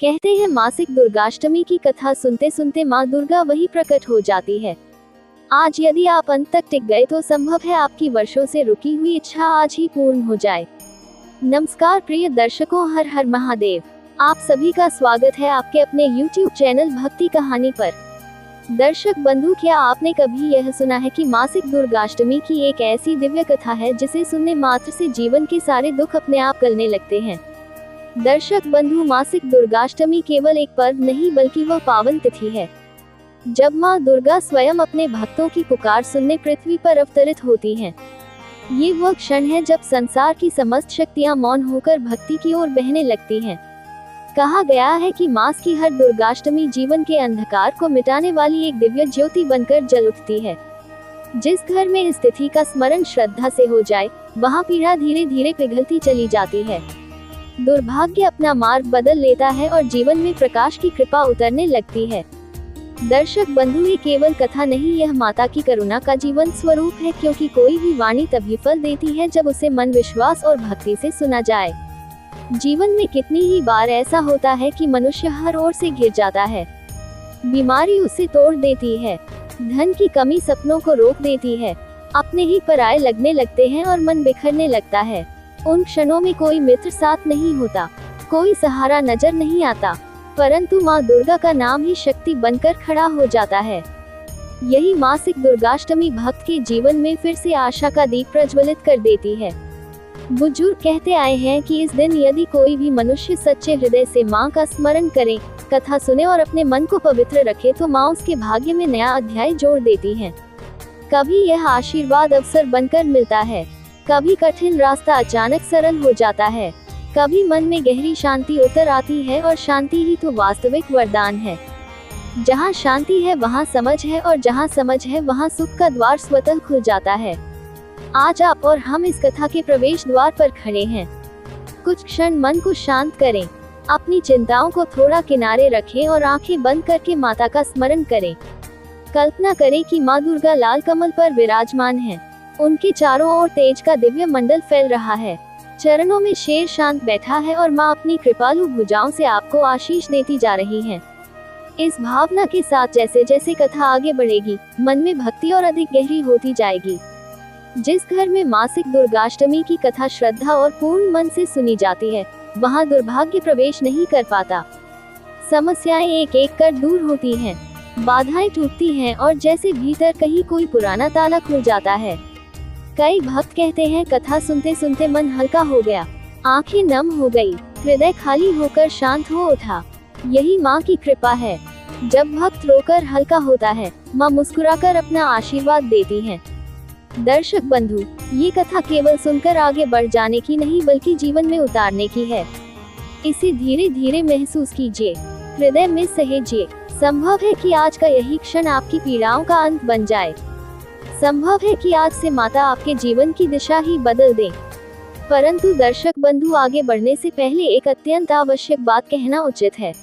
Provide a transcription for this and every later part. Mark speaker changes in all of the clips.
Speaker 1: कहते हैं मासिक दुर्गाष्टमी की कथा सुनते सुनते माँ दुर्गा वही प्रकट हो जाती है। आज यदि आप अंत तक टिक गए तो संभव है आपकी वर्षों से रुकी हुई इच्छा आज ही पूर्ण हो जाए। नमस्कार प्रिय दर्शकों, हर हर महादेव। आप सभी का स्वागत है आपके अपने YouTube चैनल भक्ति कहानी पर। दर्शक बंधु, क्या आपने कभी यह सुना है कि मासिक दुर्गाष्टमी की एक ऐसी दिव्य कथा है जिसे सुनने मात्र से जीवन के सारे दुख अपने आप गलने लगते हैं। दर्शक बंधु, मासिक दुर्गाष्टमी केवल एक पर्व नहीं बल्कि वह पावन तिथि है जब माँ दुर्गा स्वयं अपने भक्तों की पुकार सुनने पृथ्वी पर अवतरित होती हैं। ये वह क्षण है जब संसार की समस्त शक्तियाँ मौन होकर भक्ति की ओर बहने लगती हैं। कहा गया है कि मास की हर दुर्गाष्टमी जीवन के अंधकार को मिटाने वाली एक दिव्य ज्योति बनकर जल उठती है। जिस घर में इस तिथि का स्मरण श्रद्धा से हो जाए, वहाँ पीड़ा धीरे धीरे पिघलती चली जाती है। दुर्भाग्य अपना मार्ग बदल लेता है और जीवन में प्रकाश की कृपा उतरने लगती है। दर्शक बंधु, ये केवल कथा नहीं, यह माता की करुणा का जीवन स्वरूप है, क्योंकि कोई भी वाणी तभी फल देती है जब उसे मन, विश्वास और भक्ति से सुना जाए। जीवन में कितनी ही बार ऐसा होता है कि मनुष्य हर ओर से घिर जाता है। बीमारी उसे तोड़ देती है, धन की कमी सपनों को रोक देती है, अपने ही पराये लगने लगते हैं और मन बिखरने लगता है। उन क्षणों में कोई मित्र साथ नहीं होता, कोई सहारा नजर नहीं आता, परंतु माँ दुर्गा का नाम ही शक्ति बनकर खड़ा हो जाता है। यही मासिक दुर्गाष्टमी भक्त के जीवन में फिर से आशा का दीप प्रज्वलित कर देती है। बुजुर्ग कहते आए हैं कि इस दिन यदि कोई भी मनुष्य सच्चे हृदय से माँ का स्मरण करे, कथा सुने और अपने मन को पवित्र रखे तो माँ उसके भाग्य में नया अध्याय जोड़ देती है। कभी यह आशीर्वाद अवसर बनकर मिलता है, कभी कठिन रास्ता अचानक सरल हो जाता है, कभी मन में गहरी शांति उतर आती है, और शांति ही तो वास्तविक वरदान है। जहाँ शांति है वहाँ समझ है, और जहाँ समझ है वहाँ सुख का द्वार स्वतः खुल जाता है। आज आप और हम इस कथा के प्रवेश द्वार पर खड़े हैं। कुछ क्षण मन को शांत करें, अपनी चिंताओं को थोड़ा किनारे रखें और आंखें बंद करके माता का स्मरण करें। कल्पना करें कि माँ दुर्गा लाल कमल पर विराजमान है, उनके चारों ओर तेज का दिव्य मंडल फैल रहा है, चरणों में शेर शांत बैठा है और माँ अपनी कृपालु भुजाओं से आपको आशीष देती जा रही हैं। इस भावना के साथ जैसे जैसे कथा आगे बढ़ेगी, मन में भक्ति और अधिक गहरी होती जाएगी। जिस घर में मासिक दुर्गाष्टमी की कथा श्रद्धा और पूर्ण मन से सुनी जाती है, वहाँ दुर्भाग्य प्रवेश नहीं कर पाता। समस्याएं एक एक कर दूर होती हैं, बाधाएं टूटती हैं और जैसे भीतर कहीं कोई पुराना ताला खुल जाता है। कई भक्त कहते हैं कथा सुनते सुनते मन हल्का हो गया, आंखें नम हो गई, हृदय खाली होकर शांत हो उठा। यही माँ की कृपा है। जब भक्त रोकर हल्का होता है, माँ मुस्कुराकर अपना आशीर्वाद देती हैं। दर्शक बंधु, ये कथा केवल सुनकर आगे बढ़ जाने की नहीं बल्कि जीवन में उतारने की है। इसे धीरे धीरे महसूस कीजिए, हृदय में सहेजिए। संभव है कि आज का यही क्षण आपकी पीड़ाओं का अंत बन जाए। संभव है कि आज से माता आपके जीवन की दिशा ही बदल दे। परंतु दर्शक बंधु, आगे बढ़ने से पहले एक अत्यंत आवश्यक बात कहना उचित है।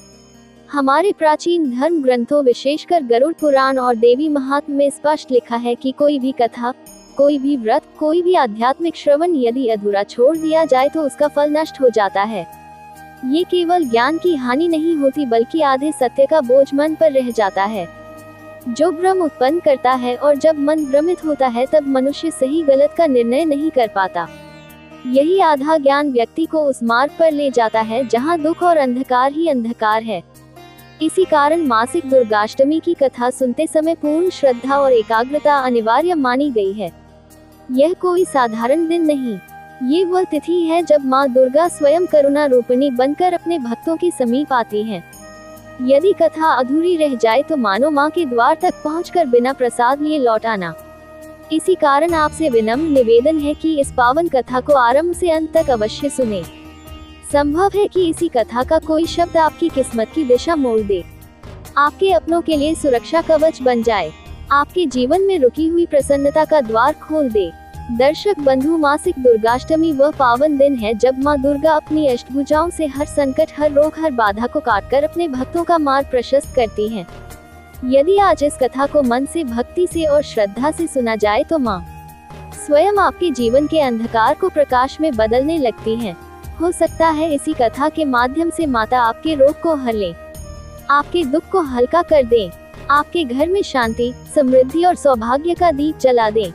Speaker 1: हमारे प्राचीन धर्म ग्रंथों, विशेषकर गरुड़ पुराण और देवी महात्म्य में स्पष्ट लिखा है कि कोई भी कथा, कोई भी व्रत, कोई भी आध्यात्मिक श्रवण यदि अधूरा छोड़ दिया जाए तो उसका फल नष्ट हो जाता है। ये केवल ज्ञान की हानि नहीं होती बल्कि आधे सत्य का बोझ मन पर रह जाता है, जो भ्रम उत्पन्न करता है, और जब मन भ्रमित होता है तब मनुष्य सही गलत का निर्णय नहीं कर पाता। यही आधा ज्ञान व्यक्ति को उस मार्ग पर ले जाता है जहां दुख और अंधकार ही अंधकार है। इसी कारण मासिक दुर्गाष्टमी की कथा सुनते समय पूर्ण श्रद्धा और एकाग्रता अनिवार्य मानी गई है। यह कोई साधारण दिन नहीं, ये वह तिथि है जब माँ दुर्गा स्वयं करुणा रूपिणी बनकर अपने भक्तों के समीप आती हैं। यदि कथा अधूरी रह जाए तो मानो माँ के द्वार तक पहुंचकर बिना प्रसाद लिए लौट आना। इसी कारण आपसे विनम्र निवेदन है कि इस पावन कथा को आरंभ से अंत तक अवश्य सुने। संभव है कि इसी कथा का कोई शब्द आपकी किस्मत की दिशा मोड़ दे, आपके अपनों के लिए सुरक्षा कवच बन जाए, आपके जीवन में रुकी हुई प्रसन्नता का द्वार खोल दे। दर्शक बंधु, मासिक दुर्गाष्टमी वह पावन दिन है जब माँ दुर्गा अपनी अष्टभुजाओं से हर संकट, हर रोग, हर बाधा को काटकर अपने भक्तों का मार्ग प्रशस्त करती हैं। यदि आज इस कथा को मन से, भक्ति से और श्रद्धा से सुना जाए तो माँ स्वयं आपके जीवन के अंधकार को प्रकाश में बदलने लगती हैं। हो सकता है इसी कथा के माध्यम से माता आपके रोग को हल लें, आपके दुख को हल्का कर दें, आपके घर में शांति, समृद्धि और सौभाग्य का दीप जला दें।